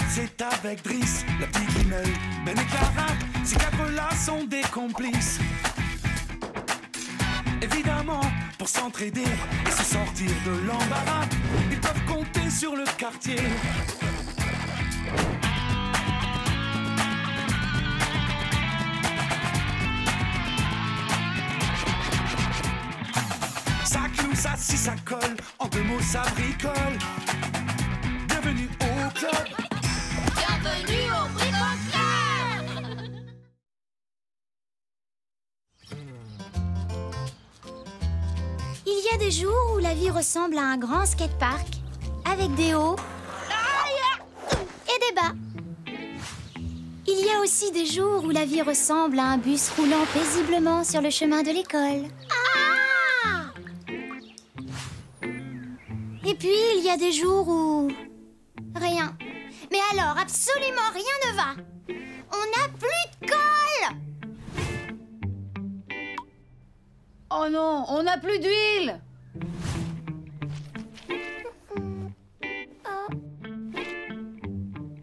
c'est avec Driss, le petit Grimeuil, Ben et Clara. Ces quatre-là sont des complices. Évidemment, pour s'entraider et se sortir de l'embarras, ils peuvent compter sur le quartier. Ça cloue, ça scie, ça colle, en deux mots ça bricole. Bienvenue au club. Bienvenue au Bricole Club. Il y a des jours où la vie ressemble à un grand skatepark, avec des hauts et des bas. Il y a aussi des jours où la vie ressemble à un bus roulant paisiblement sur le chemin de l'école. Et puis, il y a des jours où... rien. Mais alors, absolument rien ne va. On n'a plus de colle. Oh non, on n'a plus d'huile.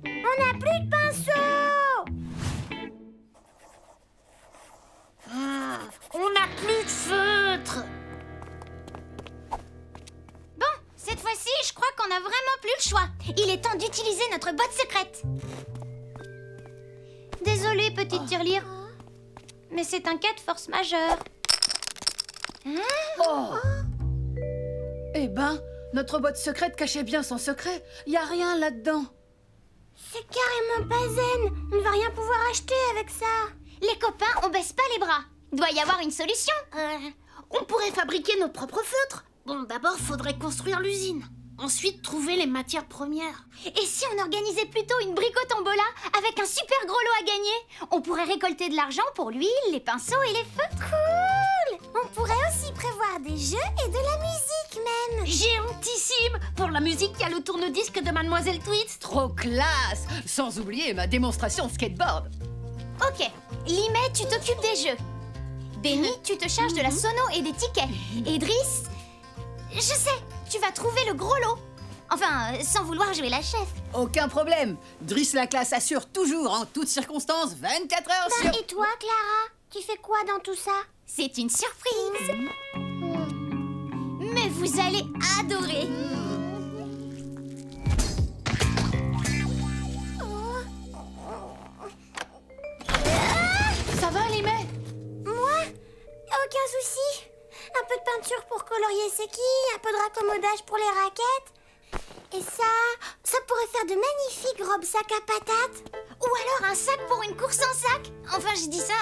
On n'a plus de pinceau. On n'a plus de feutre. Bon, cette fois-ci, je crois qu'on n'a vraiment plus le choix. Il est temps d'utiliser notre boîte secrète. Désolée, petite tirelire, mais c'est un cas de force majeure. Eh ben, notre boîte secrète cachait bien son secret. Y a rien là-dedans. C'est carrément pas zen. On ne va rien pouvoir acheter avec ça. Les copains, on baisse pas les bras. Doit y avoir une solution. On pourrait fabriquer nos propres feutres. Bon, d'abord, faudrait construire l'usine. Ensuite, trouver les matières premières. Et si on organisait plutôt une brico-tombola avec un super gros lot à gagner? On pourrait récolter de l'argent pour l'huile, les pinceaux et les feutres. Cool! On pourrait aussi prévoir des jeux et de la musique même. Géantissime! Pour la musique, il y a le tourne-disque de Mademoiselle Tweets. Trop classe. Sans oublier ma démonstration skateboard. Ok, Limet, tu t'occupes des jeux. Benny, tu te charges de la sono et des tickets. Et Driss, je sais, tu vas trouver le gros lot. Enfin, sans vouloir jouer la chef. Aucun problème. Driss la classe assure toujours, en toutes circonstances, 24 heures sur... Et toi, Clara, tu fais quoi dans tout ça? C'est une surprise. Mais vous allez adorer. Ça va, Limet? Moi? Aucun souci. Un peu de peinture pour colorier ses quilles, un peu de raccommodage pour les raquettes. Et ça pourrait faire de magnifiques robes sacs à patates. Ou alors un sac pour une course en sac. Enfin, je dis ça...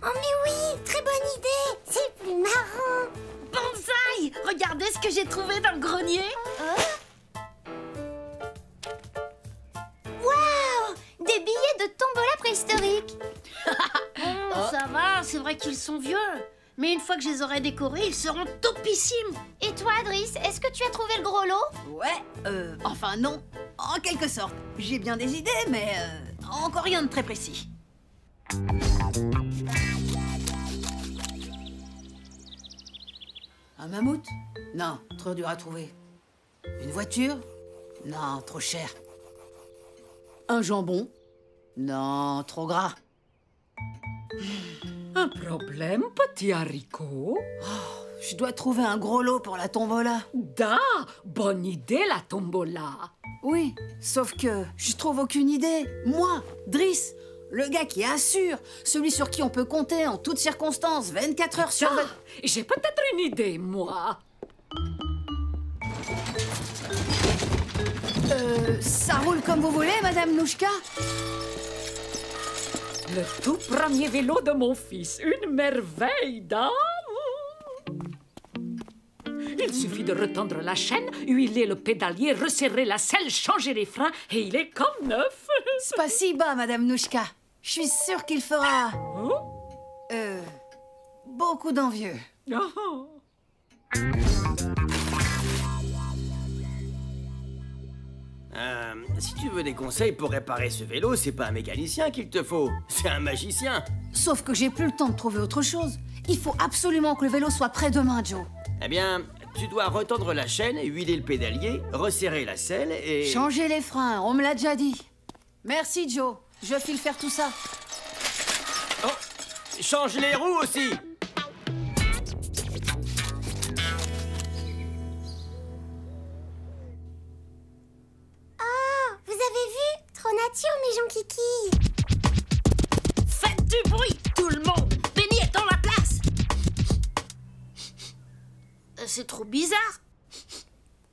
Oh mais oui, très bonne idée. C'est plus marrant. Bonsaï! Regardez ce que j'ai trouvé dans le grenier. Waouh! Des billets de tombola préhistorique. Ça va, c'est vrai qu'ils sont vieux. Mais une fois que je les aurai décorés, ils seront topissimes. Et toi, Driss, est-ce que tu as trouvé le gros lot? Ouais, enfin non. En quelque sorte. J'ai bien des idées, mais encore rien de très précis. Un mammouth? Non, trop dur à trouver. Une voiture? Non, trop cher. Un jambon? Non, trop gras. Un problème, petit haricot? Je dois trouver un gros lot pour la tombola. Da, bonne idée la tombola. Oui, sauf que je trouve aucune idée. Moi, Driss, le gars qui assure, celui sur qui on peut compter en toutes circonstances, 24 heures sur 20... J'ai peut-être une idée, moi. Ça roule comme vous voulez, Madame Nouchka? Le tout premier vélo de mon fils, une merveille, dame. Il suffit de retendre la chaîne, huiler le pédalier, resserrer la selle, changer les freins et il est comme neuf. Spasiba, Madame Nouchka. Je suis sûre qu'il fera... beaucoup d'envieux. Oh. Si tu veux des conseils pour réparer ce vélo, c'est pas un mécanicien qu'il te faut, c'est un magicien. Sauf que j'ai plus le temps de trouver autre chose. Il faut absolument que le vélo soit prêt demain, Joe. Eh bien, tu dois retendre la chaîne, huiler le pédalier, resserrer la selle et... Changer les freins, on me l'a déjà dit. Merci, Joe. Je file faire tout ça. Oh, change les roues aussi. Oh, vous avez vu? Trop nature, mes gens kiki. Faites du bruit, tout le monde. Penny est dans la place. C'est trop bizarre.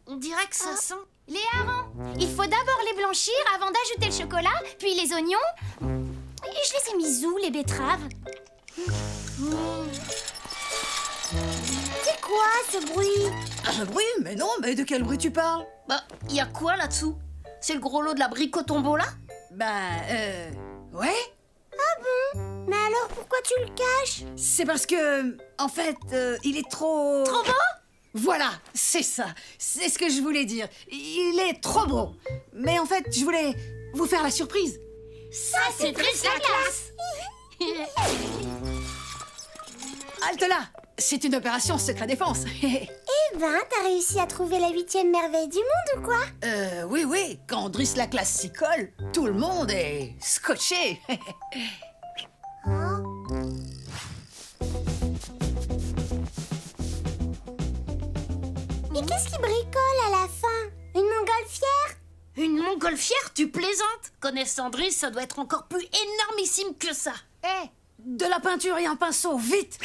On dirait que ça sent... Les harengs. Il faut d'abord les blanchir avant d'ajouter le chocolat, puis les oignons. Et je les ai mis où, les betteraves? C'est quoi, ce bruit? Un bruit? Mais non, mais de quel bruit tu parles? Bah, y a quoi là-dessous? C'est le gros lot de l'abricot tombola? Ouais? Mais alors, pourquoi tu le caches? C'est parce que, en fait, il est trop... Trop beau? Voilà, c'est ça. C'est ce que je voulais dire. Il est trop beau. Mais en fait, je voulais vous faire la surprise. Ça, c'est Driss la classe. Halte là. C'est une opération secret défense. Eh ben, t'as réussi à trouver la 8e merveille du monde ou quoi? Oui. Quand Driss la classe s'y colle, tout le monde est scotché. Mais qu'est-ce qui bricole à la fin? Une montgolfière? Une montgolfière, tu plaisantes? Connaissant Driss, ça doit être encore plus énormissime que ça. De la peinture et un pinceau, vite.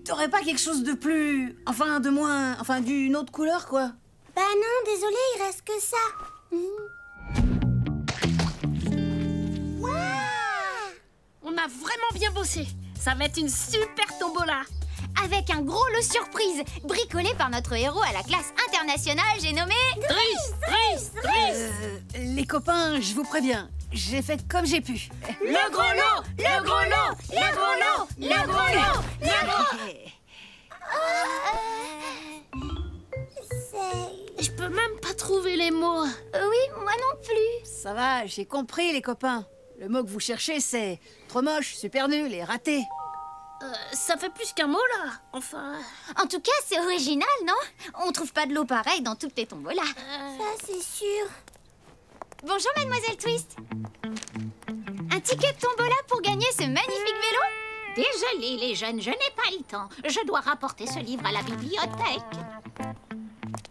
T'aurais pas quelque chose de plus... Enfin, de moins... Enfin, d'une autre couleur, quoi? Bah non, désolé, il reste que ça. Waouh! On a vraiment bien bossé. Ça va être une super tombola. Avec un gros lot surprise, bricolé par notre héros à la classe internationale, j'ai nommé... Driss. Les copains, je vous préviens, j'ai fait comme j'ai pu. Le gros lot, le gros lot, le gros lot, le gros lot, le gros... Je peux même pas trouver les mots. Oui, moi non plus. Ça va, j'ai compris, les copains. Le mot que vous cherchez, c'est trop moche, super nul et raté. Ça fait plus qu'un mot, là. Enfin... En tout cas, c'est original, non? On trouve pas de l'eau pareille dans toutes les tombolas. Ça, c'est sûr. Bonjour, Mademoiselle Twist. Un ticket de tombola pour gagner ce magnifique vélo? Désolée, les jeunes, je n'ai pas le temps. Je dois rapporter ce livre à la bibliothèque.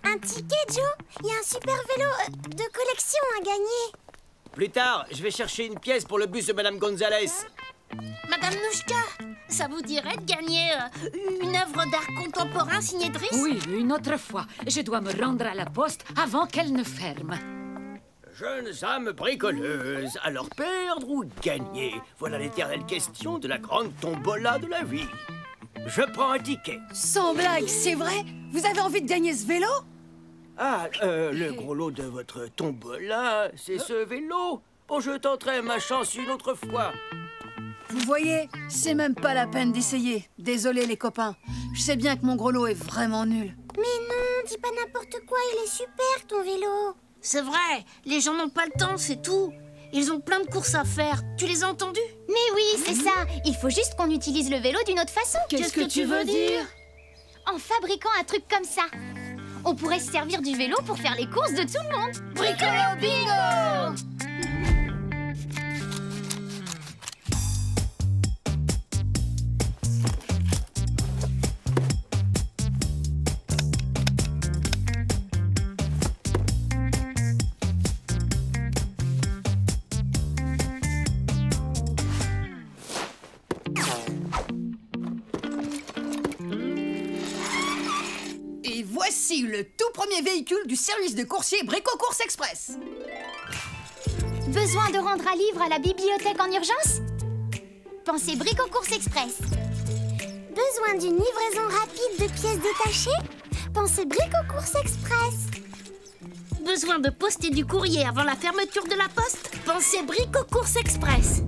Un ticket, Joe? Il y a un super vélo de collection à gagner. Plus tard, je vais chercher une pièce pour le bus de Madame Gonzalez. Madame Nouchka, ça vous dirait de gagner une œuvre d'art contemporain signée Driss? Oui, une autre fois. Je dois me rendre à la poste avant qu'elle ne ferme. Jeunes âmes bricoleuses, alors perdre ou gagner? Voilà l'éternelle question de la grande tombola de la vie. Je prends un ticket. Sans blague, c'est vrai? Vous avez envie de gagner ce vélo? Ah, le gros lot de votre tombola, c'est ce vélo. Bon, je tenterai ma chance une autre fois. Vous voyez, c'est même pas la peine d'essayer. Désolé, les copains. Je sais bien que mon gros lot est vraiment nul. Mais non, dis pas n'importe quoi, il est super, ton vélo. C'est vrai, les gens n'ont pas le temps, c'est tout. Ils ont plein de courses à faire. Tu les as entendus? Mais oui, c'est ça. Il faut juste qu'on utilise le vélo d'une autre façon. Qu'est-ce que tu veux dire? En fabriquant un truc comme ça. On pourrait se servir du vélo pour faire les courses de tout le monde. Bricolo bingo! Et voici le tout premier véhicule du service de coursier Bricocourse Express. Besoin de rendre un livre à la bibliothèque en urgence? Pensez Bricocourse Express. Besoin d'une livraison rapide de pièces détachées? Pensez Bricocourse Express. Besoin de poster du courrier avant la fermeture de la poste? Pensez Bricocourse Express.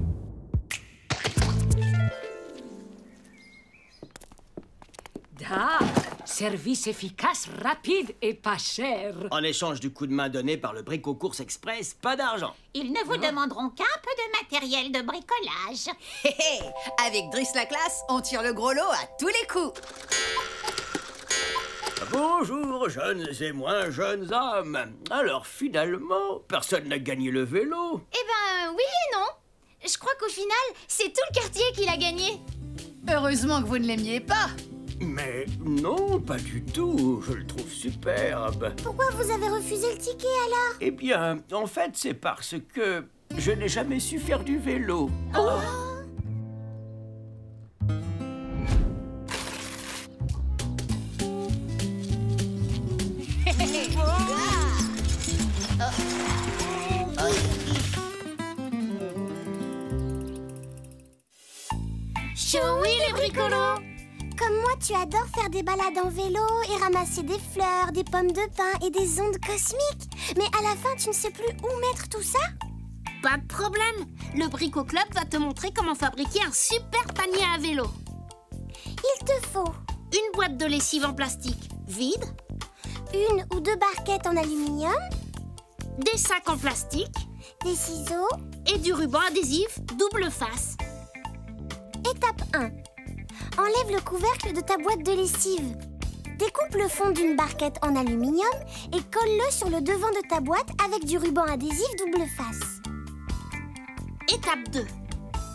Ah, service efficace, rapide et pas cher. En échange du coup de main donné par le Bricocourse Express, pas d'argent. Ils ne vous demanderont qu'un peu de matériel de bricolage. Hé hé, avec Driss la classe, on tire le gros lot à tous les coups. Bonjour, jeunes et moins jeunes âmes. Alors finalement, personne n'a gagné le vélo. Eh ben, oui et non. Je crois qu'au final, c'est tout le quartier qui l'a gagné. Heureusement que vous ne l'aimiez pas. Mais non, pas du tout. Je le trouve superbe. Pourquoi vous avez refusé le ticket alors? Eh bien, en fait, c'est parce que je n'ai jamais su faire du vélo. Choui les bricolos! Comme moi, tu adores faire des balades en vélo et ramasser des fleurs, des pommes de pin et des ondes cosmiques. Mais à la fin, tu ne sais plus où mettre tout ça? Pas de problème. Le Brico Club va te montrer comment fabriquer un super panier à vélo. Il te faut Une boîte de lessive en plastique vide, une ou deux barquettes en aluminium, des sacs en plastique des ciseaux. et du ruban adhésif double face. Étape 1. Enlève le couvercle de ta boîte de lessive. Découpe le fond d'une barquette en aluminium et colle-le sur le devant de ta boîte avec du ruban adhésif double face. Étape 2.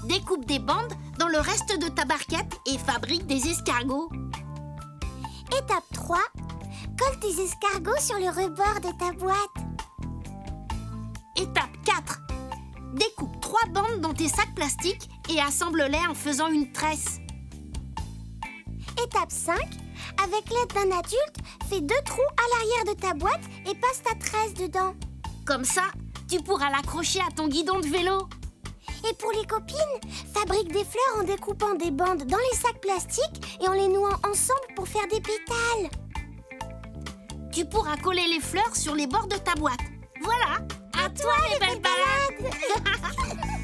Découpe des bandes dans le reste de ta barquette et fabrique des escargots. Étape 3. Colle tes escargots sur le rebord de ta boîte. Étape 4. Découpe 3 bandes dans tes sacs plastiques et assemble-les en faisant une tresse. Étape 5. Avec l'aide d'un adulte, fais 2 trous à l'arrière de ta boîte et passe ta tresse dedans. Comme ça, tu pourras l'accrocher à ton guidon de vélo. Et pour les copines, fabrique des fleurs en découpant des bandes dans les sacs plastiques et en les nouant ensemble pour faire des pétales. Tu pourras coller les fleurs sur les bords de ta boîte. Voilà. À toi les belles balades.